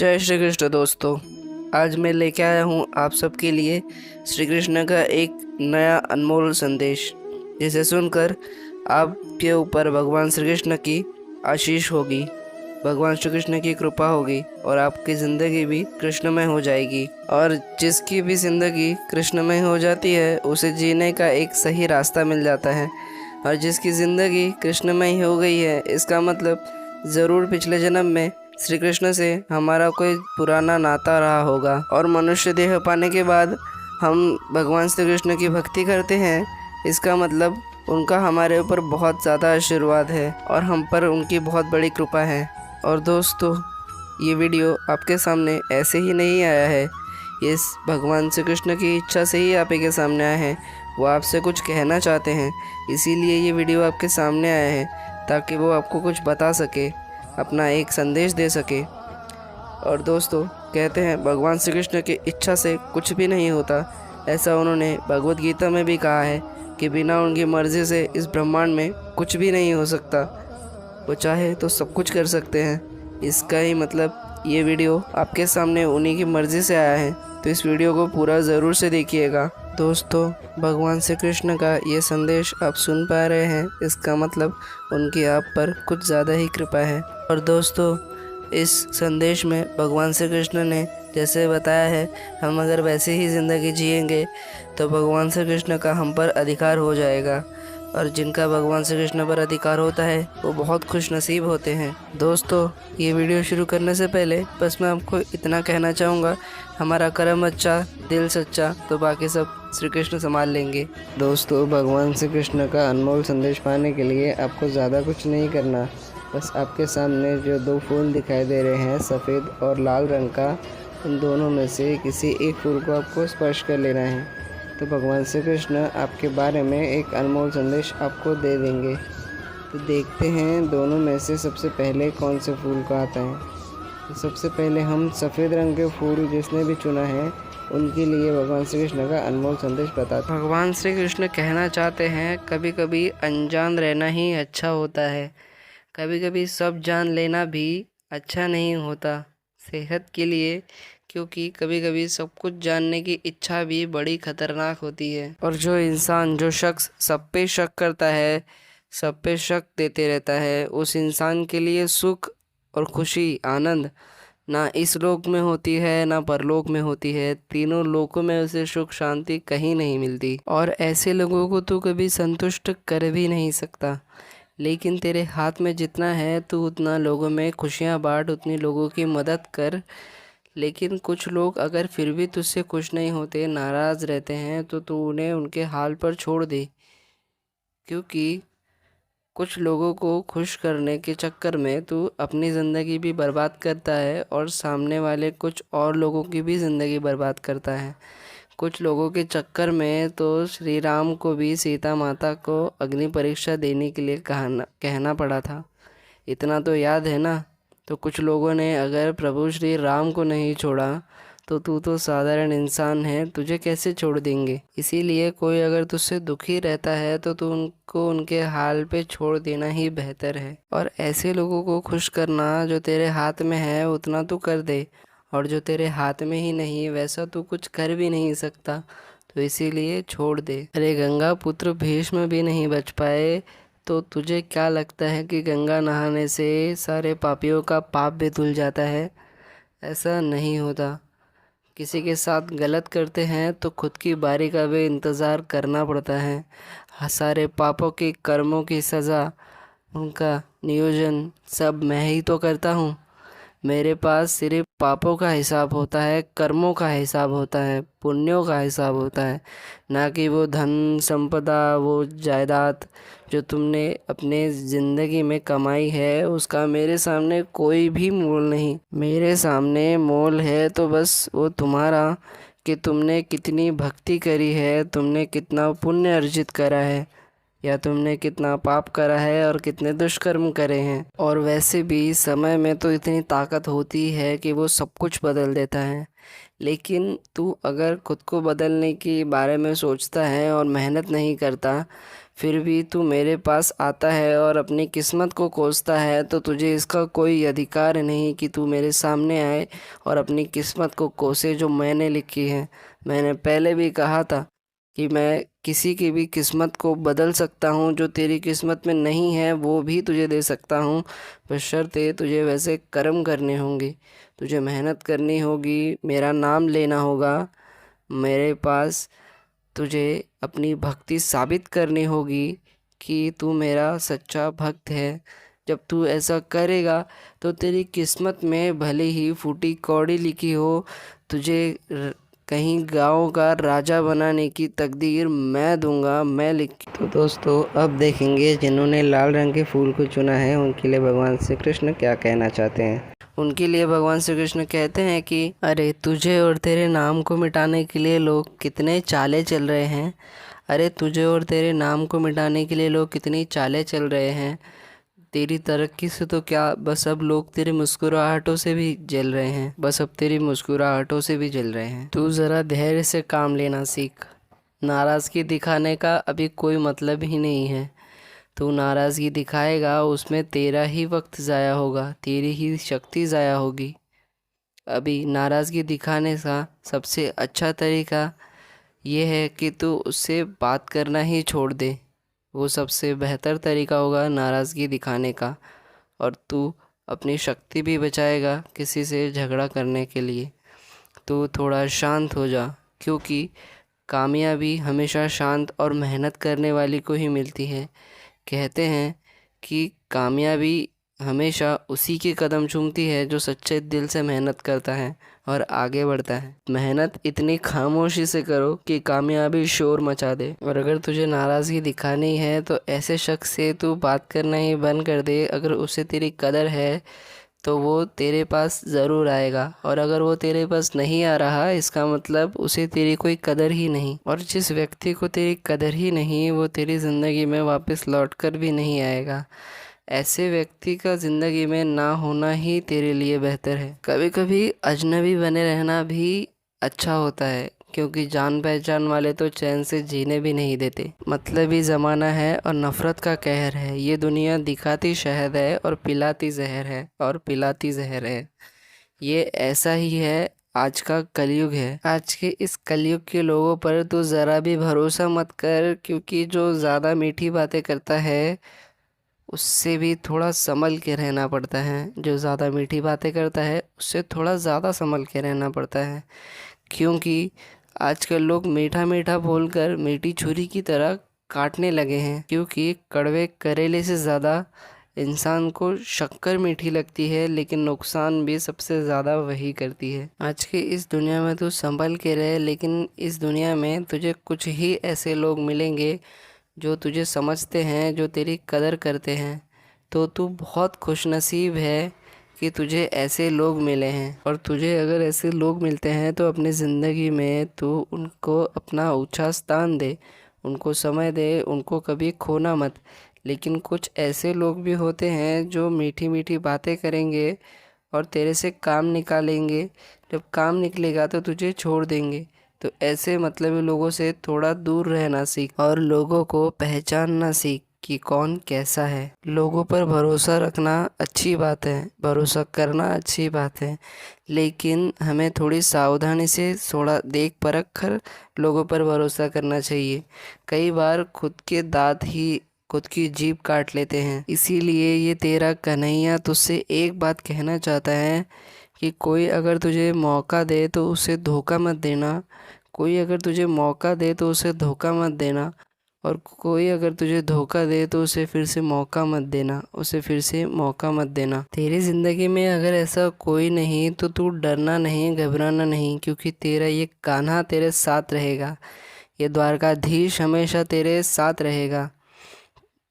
जय श्री कृष्ण दोस्तों। आज मैं लेके आया हूँ आप सबके लिए श्री कृष्ण का एक नया अनमोल संदेश, जिसे सुनकर आपके ऊपर भगवान श्री कृष्ण की आशीष होगी, भगवान श्री कृष्ण की कृपा होगी और आपकी ज़िंदगी भी कृष्णमय हो जाएगी। और जिसकी भी ज़िंदगी कृष्णमय हो जाती है उसे जीने का एक सही रास्ता मिल जाता है। और जिसकी ज़िंदगी कृष्णमय हो गई है, इसका मतलब ज़रूर पिछले जन्म में श्री कृष्ण से हमारा कोई पुराना नाता रहा होगा। और मनुष्य देह पाने के बाद हम भगवान श्री कृष्ण की भक्ति करते हैं, इसका मतलब उनका हमारे ऊपर बहुत ज़्यादा आशीर्वाद है और हम पर उनकी बहुत बड़ी कृपा है। और दोस्तों, ये वीडियो आपके सामने ऐसे ही नहीं आया है, इस भगवान श्री कृष्ण की इच्छा से ही आप के सामने आए हैं। वो आपसे कुछ कहना चाहते हैं, इसीलिए ये वीडियो आपके सामने आया है, ताकि वो आपको कुछ बता सके, अपना एक संदेश दे सके। और दोस्तों, कहते हैं भगवान श्री कृष्ण की इच्छा से कुछ भी नहीं होता। ऐसा उन्होंने भगवत गीता में भी कहा है कि बिना उनकी मर्ज़ी से इस ब्रह्मांड में कुछ भी नहीं हो सकता। वो चाहे तो सब कुछ कर सकते हैं। इसका ही मतलब ये वीडियो आपके सामने उन्हीं की मर्ज़ी से आया है, तो इस वीडियो को पूरा ज़रूर से देखिएगा। दोस्तों, भगवान श्री कृष्ण का ये संदेश आप सुन पा रहे हैं, इसका मतलब उनकी आप पर कुछ ज़्यादा ही कृपा है। और दोस्तों, इस संदेश में भगवान श्री कृष्ण ने जैसे बताया है, हम अगर वैसे ही ज़िंदगी जिएंगे तो भगवान श्री कृष्ण का हम पर अधिकार हो जाएगा। और जिनका भगवान श्री कृष्ण पर अधिकार होता है वो बहुत खुश नसीब होते हैं। दोस्तों, ये वीडियो शुरू करने से पहले बस मैं आपको इतना कहना चाहूँगा, हमारा कर्म अच्छा, दिल सच्चा, तो बाकी सब श्री कृष्ण संभाल लेंगे। दोस्तों, भगवान श्री कृष्ण का अनमोल संदेश पाने के लिए आपको ज़्यादा कुछ नहीं करना। बस आपके सामने जो दो फूल दिखाई दे रहे हैं, सफ़ेद और लाल रंग का, उन दोनों में से किसी एक फूल को आपको स्पर्श कर लेना है। तो भगवान श्री कृष्ण आपके बारे में एक अनमोल संदेश आपको दे देंगे। तो देखते हैं दोनों में से सबसे पहले कौन से फूल का आता है। तो सबसे पहले हम सफ़ेद रंग के फूल जिसने भी चुना है उनके लिए भगवान श्री कृष्ण का अनमोल संदेश बताते हैं। भगवान श्री कृष्ण कहना चाहते हैं, कभी कभी अनजान रहना ही अच्छा होता है, कभी कभी सब जान लेना भी अच्छा नहीं होता सेहत के लिए, क्योंकि कभी कभी सब कुछ जानने की इच्छा भी बड़ी खतरनाक होती है। और जो शख्स सब पे शक करता है, सब पे शक देते रहता है, उस इंसान के लिए सुख और खुशी, आनंद ना इस लोक में होती है ना परलोक में होती है। तीनों लोकों में उसे सुख शांति कहीं नहीं मिलती। और ऐसे लोगों को तू कभी संतुष्ट कर भी नहीं सकता। लेकिन तेरे हाथ में जितना है तू उतना लोगों में खुशियाँ बांट, उतनी लोगों की मदद कर। लेकिन कुछ लोग अगर फिर भी तुझसे खुश नहीं होते, नाराज़ रहते हैं, तो तू उन्हें उनके हाल पर छोड़ दे। क्योंकि कुछ लोगों को खुश करने के चक्कर में तू अपनी ज़िंदगी भी बर्बाद करता है और सामने वाले कुछ और लोगों की भी ज़िंदगी बर्बाद करता है। कुछ लोगों के चक्कर में तो श्री राम को भी सीता माता को अग्नि परीक्षा देने के लिए कहना पड़ा था, इतना तो याद है ना। तो कुछ लोगों ने अगर प्रभु श्री राम को नहीं छोड़ा तो तू तो साधारण इंसान है, तुझे कैसे छोड़ देंगे। इसीलिए कोई अगर तुझसे दुखी रहता है तो तू उनको उनके हाल पे छोड़ देना ही बेहतर है। और ऐसे लोगों को खुश करना जो तेरे हाथ में है उतना तू कर दे, और जो तेरे हाथ में ही नहीं वैसा तू कुछ कर भी नहीं सकता, तो इसीलिए छोड़ दे। अरे गंगा पुत्र भीष्म भी नहीं बच पाए, तो तुझे क्या लगता है कि गंगा नहाने से सारे पापियों का पाप भी धुल जाता है? ऐसा नहीं होता। किसी के साथ गलत करते हैं तो खुद की बारी का भी इंतज़ार करना पड़ता है। सारे पापों के कर्मों की सज़ा, उनका नियोजन सब मैं ही तो करता हूँ। मेरे पास सिर्फ पापों का हिसाब होता है, कर्मों का हिसाब होता है, पुण्यों का हिसाब होता है, ना कि वो धन संपदा, वो जायदाद जो तुमने अपने ज़िंदगी में कमाई है, उसका मेरे सामने कोई भी मोल नहीं। मेरे सामने मोल है तो बस वो तुम्हारा, कि तुमने कितनी भक्ति करी है, तुमने कितना पुण्य अर्जित करा है, या तुमने कितना पाप करा है और कितने दुष्कर्म करे हैं। और वैसे भी समय में तो इतनी ताकत होती है कि वो सब कुछ बदल देता है। लेकिन तू अगर खुद को बदलने के बारे में सोचता है और मेहनत नहीं करता, फिर भी तू मेरे पास आता है और अपनी किस्मत को कोसता है, तो तुझे इसका कोई अधिकार नहीं कि तू मेरे सामने आए और अपनी किस्मत को कोसे जो मैंने लिखी है। मैंने पहले भी कहा था कि मैं किसी की भी किस्मत को बदल सकता हूँ, जो तेरी किस्मत में नहीं है वो भी तुझे दे सकता हूँ, बशर्ते तुझे वैसे कर्म करने होंगे, तुझे मेहनत करनी होगी, मेरा नाम लेना होगा मेरे पास, तुझे अपनी भक्ति साबित करनी होगी कि तू मेरा सच्चा भक्त है। जब तू ऐसा करेगा तो तेरी किस्मत में भले ही फूटी कौड़ी लिखी हो, तुझे कहीं गांव का राजा बनाने की तकदीर मैं दूंगा, मैं लिख। तो दोस्तों, अब देखेंगे जिन्होंने लाल रंग के फूल को चुना है उनके लिए भगवान श्री कृष्ण क्या कहना चाहते हैं। उनके लिए भगवान श्री कृष्ण कहते हैं कि अरे तुझे और तेरे नाम को मिटाने के लिए लोग कितने चाले चल रहे हैं। अरे तुझे और तेरे नाम को मिटाने के लिए लोग कितनी चालें चल रहे हैं। तेरी तरक्की से तो क्या, बस अब लोग तेरी मुस्कुराहटों से भी जल रहे हैं, बस अब तेरी मुस्कुराहटों से भी जल रहे हैं। तू ज़रा धैर्य से काम लेना सीख। नाराज़गी दिखाने का अभी कोई मतलब ही नहीं है। तू नाराज़गी दिखाएगा उसमें तेरा ही वक्त ज़ाया होगा, तेरी ही शक्ति ज़ाया होगी। अभी नाराज़गी दिखाने का सबसे अच्छा तरीका ये है कि तू उससे बात करना ही छोड़ दे। वो सबसे बेहतर तरीका होगा नाराज़गी दिखाने का, और तू अपनी शक्ति भी बचाएगा किसी से झगड़ा करने के लिए। तू थोड़ा शांत हो जा, क्योंकि कामयाबी हमेशा शांत और मेहनत करने वाली को ही मिलती है। कहते हैं कि कामयाबी हमेशा उसी के कदम चूमती है जो सच्चे दिल से मेहनत करता है और आगे बढ़ता है। मेहनत इतनी खामोशी से करो कि कामयाबी शोर मचा दे। और अगर तुझे नाराज़गी दिखानी है तो ऐसे शख्स से तू बात करना ही बंद कर दे। अगर उसे तेरी कदर है तो वो तेरे पास ज़रूर आएगा, और अगर वो तेरे पास नहीं आ रहा इसका मतलब उसे तेरी कोई कदर ही नहीं। और जिस व्यक्ति को तेरी कदर ही नहीं वो तेरी ज़िंदगी में वापस लौट कर भी नहीं आएगा। ऐसे व्यक्ति का ज़िंदगी में ना होना ही तेरे लिए बेहतर है। कभी कभी अजनबी बने रहना भी अच्छा होता है, क्योंकि जान पहचान वाले तो चैन से जीने भी नहीं देते। मतलबी ज़माना है और नफ़रत का कहर है। ये दुनिया दिखाती शहद है और पिलाती जहर है, और पिलाती जहर है। ये ऐसा ही है, आज का कलयुग है। आज के इस कलयुग के लोगों पर तो ज़रा भी भरोसा मत कर, क्योंकि जो ज़्यादा मीठी बातें करता है उससे भी थोड़ा संभल के रहना पड़ता है। जो ज़्यादा मीठी बातें करता है उससे थोड़ा ज़्यादा संभल के रहना पड़ता है, क्योंकि आजकल लोग मीठा मीठा बोलकर मीठी छुरी की तरह काटने लगे हैं। क्योंकि कड़वे करेले से ज़्यादा इंसान को शक्कर मीठी लगती है, लेकिन नुकसान भी सबसे ज़्यादा वही करती है। आज की इस दुनिया में तू संभल के रहे, लेकिन इस दुनिया में तुझे कुछ ही ऐसे लोग मिलेंगे जो तुझे समझते हैं, जो तेरी कदर करते हैं। तो तू बहुत खुशनसीब है कि तुझे ऐसे लोग मिले हैं। और तुझे अगर ऐसे लोग मिलते हैं तो अपनी ज़िंदगी में तू उनको अपना ऊंचा स्थान दे, उनको समय दे, उनको कभी खोना मत। लेकिन कुछ ऐसे लोग भी होते हैं जो मीठी मीठी बातें करेंगे और तेरे से काम निकालेंगे। जब काम निकलेगा तो तुझे छोड़ देंगे। तो ऐसे मतलबी लोगों से थोड़ा दूर रहना सीख, और लोगों को पहचानना सीख कि कौन कैसा है। लोगों पर भरोसा रखना अच्छी बात है, भरोसा करना अच्छी बात है, लेकिन हमें थोड़ी सावधानी से थोड़ा देख परख कर लोगों पर भरोसा करना चाहिए। कई बार खुद के दांत ही खुद की जीभ काट लेते हैं। इसीलिए ये तेरा कन्हैया तुझसे एक बात कहना चाहता है कि कोई अगर तुझे मौका दे तो उसे धोखा मत देना। कोई अगर तुझे मौका दे तो उसे धोखा मत देना, और कोई अगर तुझे धोखा दे तो उसे फिर से मौका मत देना, उसे फिर से मौका मत देना। तेरी ज़िंदगी में अगर ऐसा कोई नहीं तो तू डरना नहीं, घबराना नहीं, क्योंकि तेरा ये कान्हा तेरे साथ रहेगा। ये द्वारकाधीश हमेशा तेरे साथ रहेगा।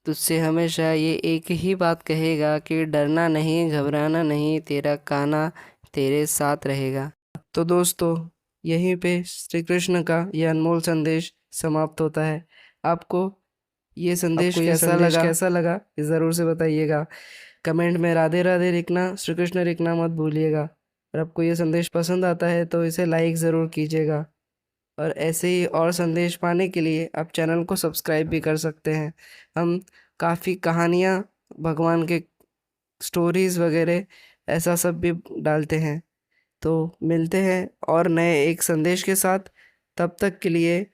तुझसे हमेशा ये एक ही बात कहेगा कि डरना नहीं, घबराना नहीं, तेरा कान्हा तेरे साथ रहेगा। तो दोस्तों, यहीं पे श्री कृष्ण का ये अनमोल संदेश समाप्त होता है। आपको ये संदेश कैसा लगा ये ज़रूर से बताइएगा। कमेंट में राधे राधे लिखना, श्री कृष्ण लिखना मत भूलिएगा। और आपको ये संदेश पसंद आता है तो इसे लाइक ज़रूर कीजिएगा। और ऐसे ही और संदेश पाने के लिए आप चैनल को सब्सक्राइब भी कर सकते हैं। हम काफ़ी कहानियाँ, भगवान के स्टोरीज़ वगैरह ऐसा सब भी डालते हैं। तो मिलते हैं और नए एक संदेश के साथ। तब तक के लिए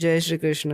जय श्री कृष्ण।